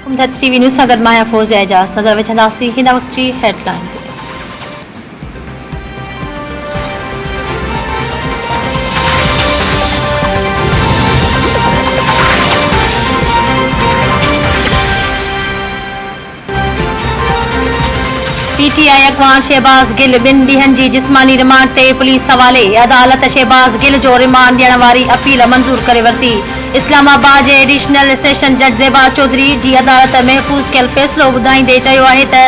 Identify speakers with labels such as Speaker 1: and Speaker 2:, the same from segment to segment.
Speaker 1: कुमदत TV news सां गॾु मां फ़ौज़िया एजाज़। नज़र विझंदासीं हिन वक़्त जी हेडलाइन ते। पीटीआई अॻवान शहबाज़ गिल 2 ॾींहनि जी जिस्मानी रिमांड ते पुलिस हवाले। अदालत शहबाज़ गिल जो रिमांड ॾियण वारी अपील मंज़ूर करे वरिती। इस्लामाबाद जे एडिशनल सेशन जज ज़ेबा चौधरी जी अदालत महफ़ूज़ कयल फ़ैसिलो ॿुधाईंदे चयो आहे त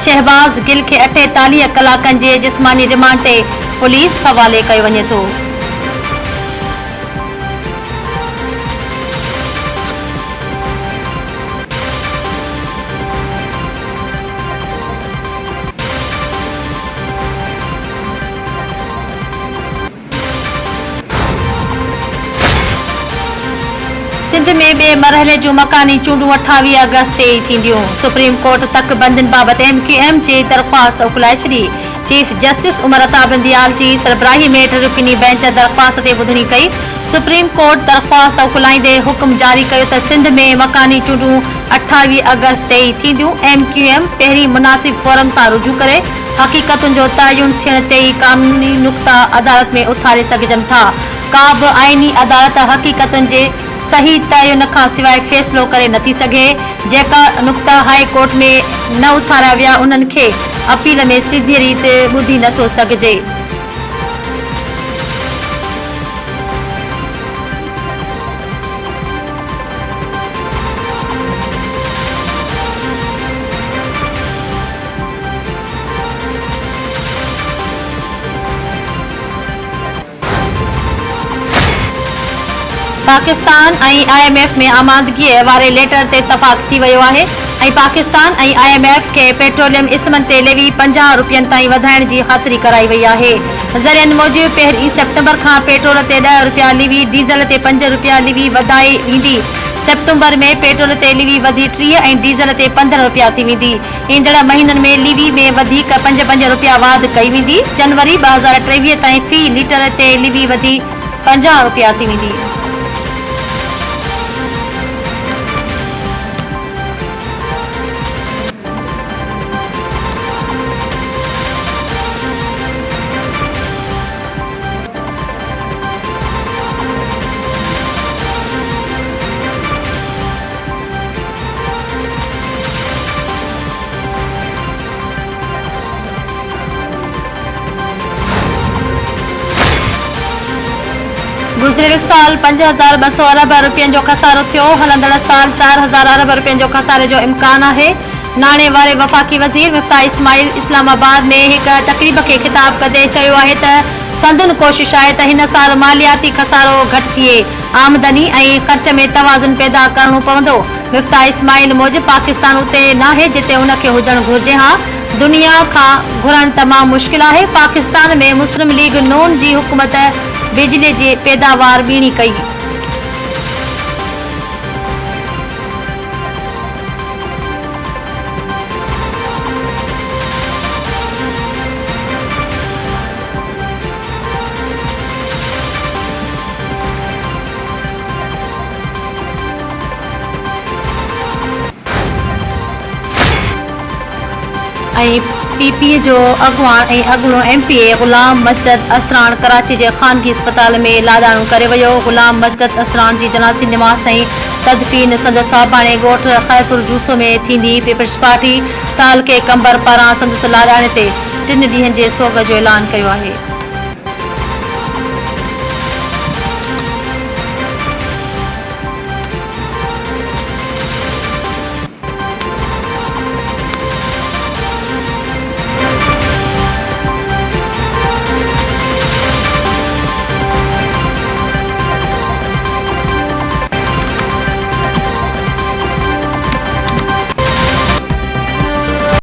Speaker 1: शहबाज़ गिल खे 48 कलाकनि जे जिस्मानी रिमांड ते पुलिस हवाले कयो वञे थो। सिंध में ॿिए मरहले जूं मकानी चूंडूं 28 अगस्त ते थींदियूं। सुप्रीम कोर्ट तक बंदियुनि बाबति MQM जी दरख़्वास्त उखलाए छॾी। चीफ जस्टिस उमर अता बिंदियाल जी सरबराही में रुकनी बेंच दरख़्वास्त ते ॿुधणी कई। सुप्रीम कोर्ट दरख़्वास्त उखलाईंदे हुकुम जारी कयो त सिंध में मकानी चूंडूं 28 अगस्त ते थींदियूं। MQM पहिरीं मुनासिब फोरम सां रुजू करे हक़ीक़तुनि जो तयन थियण ते ई कानूनी नुक़्ता अदालत में उथारे सघजनि था। का बि आईनी अदालत हक़ीक़तुनि जे सही तयन खां सवाइ फ़ैसिलो करे नथी सघे। जेका नुक़्ता हाई कोर्ट में न उथारिया विया उन्हनि खे अपील में सीधी रीति ॿुधी नथो सघिजे। पाकिस्तान ऐं IMF में आमादगीअ वारे लेटर ते इतफ़ाक़ थी वियो आहे ऐं पाकिस्तान ऐं IMF खे पेट्रोलियम इस्मनि ते लेवी 50 रुपयनि ताईं वधाइण जी ख़ातिरी कराई वई आहे। ज़रियनि मूजिबि 1 सेप्टेम्बर खां पेट्रोल ते 10 रुपया लीवी, डीज़ल ते 5 रुपया लीवी वधाई वेंदी। सेप्टेम्बर में पेट्रोल ते लीवी वधी 30 ऐं डीज़ल ते 15 रुपया थी वेंदी। ईंदड़ महीननि में लीवी में वधीक 5 रुपया वाध कई वेंदी। जनवरी 2023 ताईं फ़ी लीटर ते लीवी वधी 50 रुपया थी वेंदी। गुज़िरियल साल 5200 अरब रुपयनि जो खसारो थियो। हलंदड़ साल 4000 अरब रुपयनि जो खसारे जो इम्कान आहे। नाणे वारे वफ़ाक़ी वज़ीर मिफ्ताह इस्माइल इस्लामाबाद में हिक तक़रीब खे ख़िताब कंदे चयो आहे त संदन कोशिश आहे त हिन साल मालियाती खसारो घटि थिए। आमदनी ऐं ख़र्च में तवाज़ुन पैदा करणो पवंदो। मिफ्ताह इस्माइल मूजिबि पाकिस्तान उते नाहे जिते उनखे हुजणु घुरिजे। दुनिया खां घुरणु तमामु मुश्किल आहे। पाकिस्तान में मुस्लिम लीग नून जी हुकूमत बिजली जी पैदावार ॿीणी कई। PPA जो अॻवान ऐं अॻिलो MPA ग़ुलाम मजदद असरान कराची जे ख़ानगी अस्पताल में लाॾाणो करे वियो। ग़ुलाम मजदद असरान जी जनाज़ी निमाज़ ऐं तदफ़ीन संदसि साहिबाणे ॻोठ ख़ैरपुर जूसो में थींदी। पीपल्स पार्टी तालके कंबर पारां संदसि लाॾाणे ते 3 ॾींहनि जे सोग जो ऐलान कयो आहे।